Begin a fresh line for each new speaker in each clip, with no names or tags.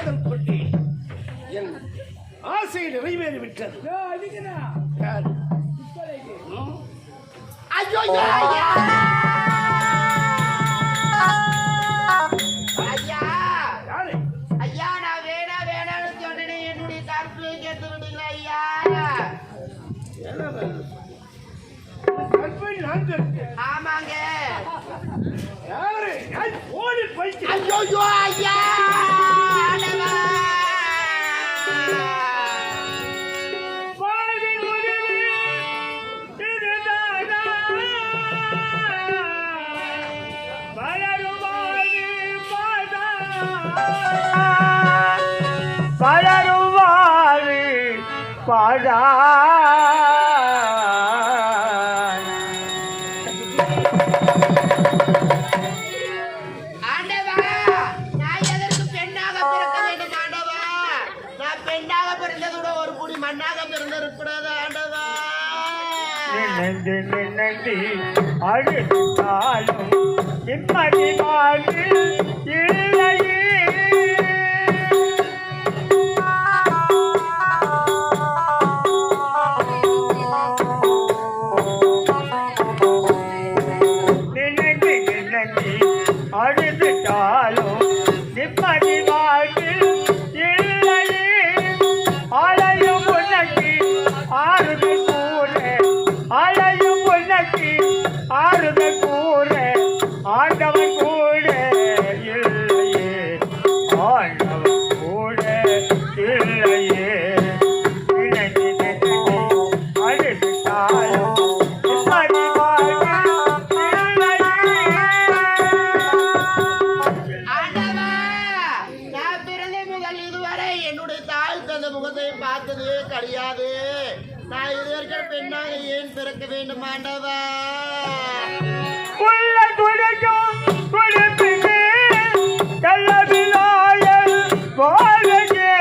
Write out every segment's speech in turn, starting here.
காதல் கொண்டு என் ஆசை நிறைவேறிவிட்டது.
ஐயோ ஐயா ஐயா நான் வேணாம்னு சொன்னேன். என்னுடைய கற்பனை கேட்டு விடுங்களா ஐயா? ஆமாங்க. ஐயோ ஐயா
பலருவாரு பாடா நினைந்து அழுத்தாலும் நிம்மதி வாழ்வு இல்லையே. நினைந்து அழுத்தாலும் நிம்மதி வாழ்வு இல்லையே. ஆலயம் உனக்கு ஆறுதல் கூற, ஆலயம் உனக்கு ஆறுதல் கூற, ஆண்டவன் கூட இல்லையே, ஆண்டவன் கூட இல்லையே. அழுத்தாலும் நிம்மதி வாழ்வு
பார்த்தது கிடையாது. நான் இதுவரைக்கும் பெண்ணாக ஏன் பிறக்க வேண்டும் ஆண்டவா?
உள்ள துடைக்கும் துடைப்பிலே கள்ளவிலாயல் வாழையே.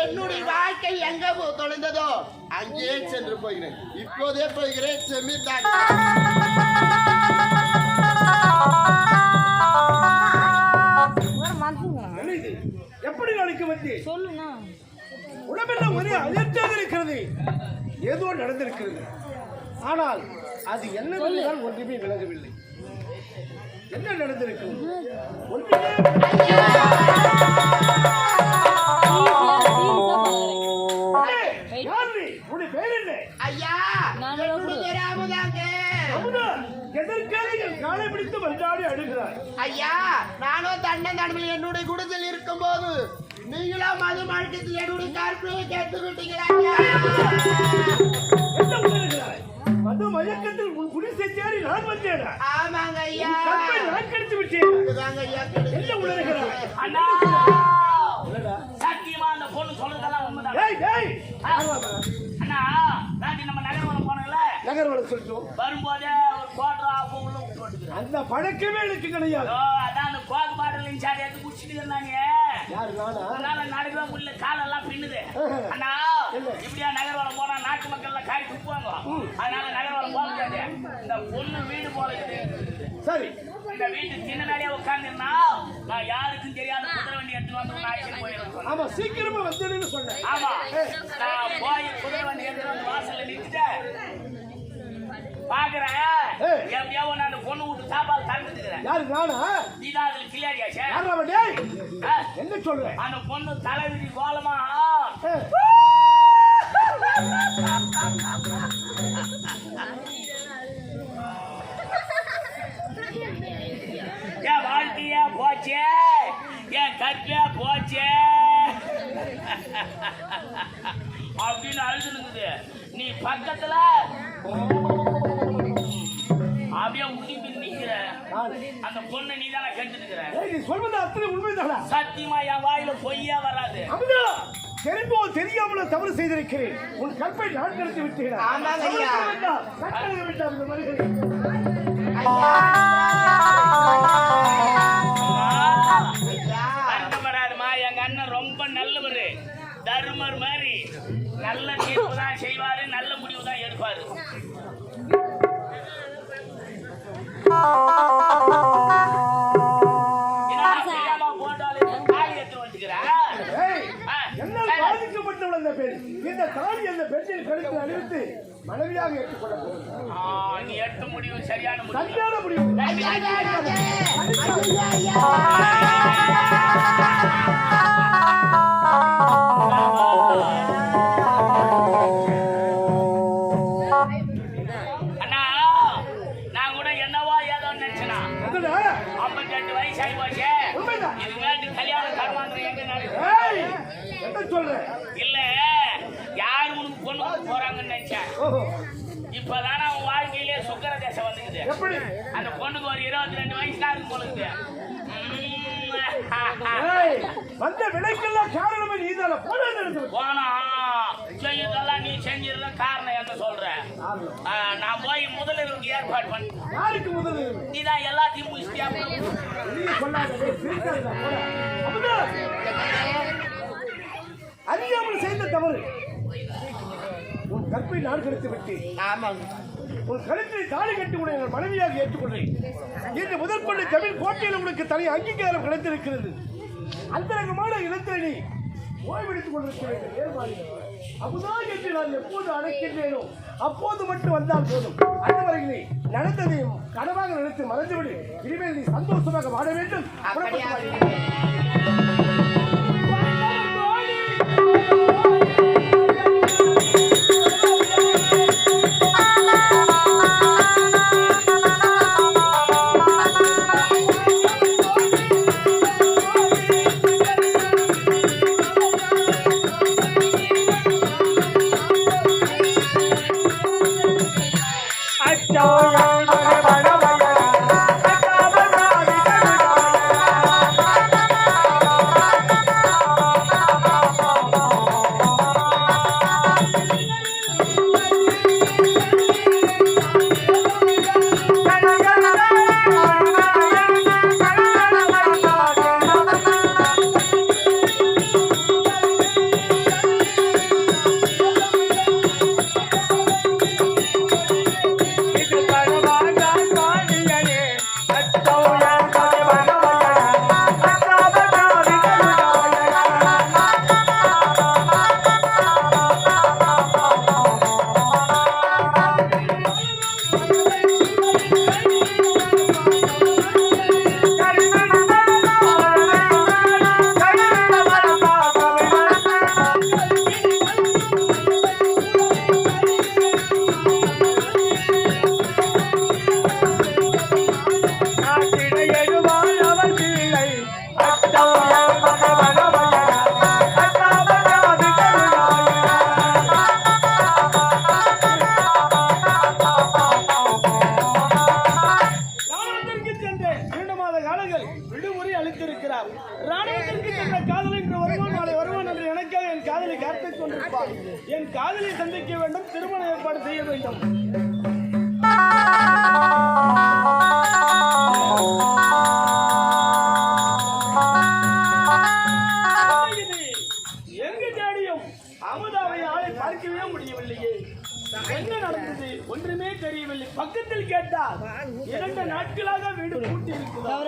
என்னுடைய வாழ்க்கை எங்க தொலைந்ததோ அங்கே சென்று போகிறேன். இப்போதே போகிறேன். செமித்தான்
எப்படி நாளைக்கு வந்து சொல்லுங்க. உடம்பெல்லாம் ஒரே அதிர்ச்சியாக இருக்கிறது. ஏதோ நடந்திருக்கிறது. ஆனால் அது என்னவென்றால் ஒன்றுமே விலகவில்லை. என்ன நடந்திருக்கிறது? ஒன்றுமே காலை பிடித்து வந்தாடி அழுகிறார்.
ஐயா நானும் தன்னன் தன்மையில் என்னுடைய குடும்பத்தில் இருக்கும் போது நீங்களா மது மார்க்கத்தில் என்னுடைய கற்பனையை கேட்டு விட்டீங்களா?
மது மயக்கத்தில் உன் குடிசை தேடி நான் வந்தேன்.
ஆமாங்க ஐயா,
நான் கடித்து விட்டேன். என்ன உணர்கிறாய்?
சத்தியமா அந்த பொண்ணு சொல்றதெல்லாம் உண்மைதான். அண்ணா ராட்டி நம்ம நகர்வனம் போனோம்ல,
நகர்வனம் சொல்லிட்டோம்.
வரும்போதே ஒரு கோட்டரா உள்ள விட்டு
அந்த பழக்கமே எனக்கு கிடையாது.
அதான் அந்த கோக்கு பாட்டில் இன்சாரி எடுத்து குடிச்சிட்டு இருந்தாங்க.
யாரு நானா?
அதனால நடக்கவே முடியல, காலெல்லாம் பின்னுது. அண்ணா இப்படியா நகர்வனம் போனா நாட்டு மக்கள் எல்லாம் காய் துப்புவாங்க. அதனால நகர்வனம் போக முடியாது. இந்த பொண்ணு வீடு போல
சரி,
இந்த வீட்டு சின்னதாடியா உட்காந்துருந்தா நான் யாருக்கும் தெரியாத குதிரை வண்டி எடுத்துட்டு வந்து ஆயிரம் போயிடும்.
ஆமா, சீக்கிரமா வந்துடுன்னு சொன்னேன்.
ஆமா, நான் போய் குதிரை வண்டி எடுத்துட்டு வந்து வாசல்ல நிறுத்திட்டேன். பாக்குறேன் எப்படியா ஒண்ணு அந்த பொண்ணு விட்டு சாப்பாடு தந்துக்கிறேன்.
யாரு நானா?
நீதான் அதுல கிளியாடியாச்சே.
என்ன சொல்ற?
அந்த பொண்ணு தலைவிதி கோலமா என் வாழ்க்கையா போச்சே, என் கற்பியா போச்சே அப்படின்னு அழுதுனுக்குது. நீ பக்கத்துல அப்படியே உடுப்பி நிக்கிற அந்த பொண்ணை நீ தானே கெடுத்துக்கிற.
நீ சொல்வது அத்தனை உண்மைதானா?
சத்தியமா என் வாயில பொய்யா வராது.
அமுதா, தெரிந்தோ தெரியாமலோ தவறு செய்திருக்கிறேன். உன் கற்பை நான் கடத்தி விட்டேன்.
ஆமாங்க ஐயா.
வருத்தப்படாதுமா, எங்க அண்ணன் ரொம்ப நல்லவரு, தர்மர் மாதிரி. நல்ல தீர்ப்பு தான் செய்வாரு, நல்ல முடிவு தான் எடுப்பாரு.
இந்த தாலி அந்த பெண்ணின் கழுத்தில் அணிவித்து மனைவியாக ஏற்றுக்கொள்ள போகிறேன்.
நீ எட்டு முடிவு சரியான முடிவு.
சரியான முடிவு.
அண்ணா, நான் கூட என்னவோ ஏதோ நினைச்சனா. 52 வயசு ஆகி போச்சு. இது மேட்டு கல்யாணம் கர்மாந்திரம் எங்க நடக்குது
சொல்ற
இல்ல? யாரு உனக்கு பொண்ணு போறாங்கன்னு நினைச்சேன். இப்பதானே அவன் வாழ்க்கையிலே சுக்கர தேசம் வந்துக்குது. அந்த பொண்ணுக்கு ஒரு 22 வயசு தான் இருக்கு போலுக்குது.
வந்த விலைக்கெல்லாம் காரணமே நீதான
போனா செய்யறதெல்லாம் நீ செஞ்சிருந்த காரணம் என்ன சொல்ற? நான் போய் முதலிற்கு ஏற்பாடு பண்ண.
யாருக்கு முதல்?
நீதான் எல்லாத்தையும் முடிச்சிட்டியா?
அறியாமல் செய்த தவறு. உன் கற்பை நான் கெடுத்து விட்டேன். உன் கழுத்தில் தாலி கட்டி உன்னை எங்கள் மனைவியாக ஏற்றுக்கொண்டேன். இன்று முதல் கொண்டு தமிழ் கோட்டையில் உங்களுக்கு தனி அங்கீகாரம் கிடைத்திருக்கிறது. அந்தரங்கமான இடத்தில் நீ ஓய்வெடுத்துக் கொண்டிருக்க வேண்டும். அமுதான் என்று நான் எப்போது அழைக்கின்றேனோ அப்போது மட்டும் வந்தால் போதும். அந்த வரையிலே நடந்ததையும் கனவாக நினைத்து மறந்துவிடு. இனிமேல் நீ சந்தோஷமாக வாழ வேண்டும். விடுமுறை அளித்திருக்கிறார். ராணுவத்திற்கு சென்ற காதலன் இன்று வருவான், நாளை வருவான் என்று எனக்காக என் காதலை காத்துக் கொண்டிருப்பார். என் காதலை சந்திக்க வேண்டும், திருமண ஏற்பாடு செய்ய வேண்டும். எங்கு தேடியும் அமுதாவை ஆளை பார்க்கவே முடியவில்லையே. என்ன நடந்தது ஒன்றுமே தெரியவில்லை. பக்கத்தில் கேட்டால் 2 நாட்களாக வீடு பூட்டி இருக்கிறார்.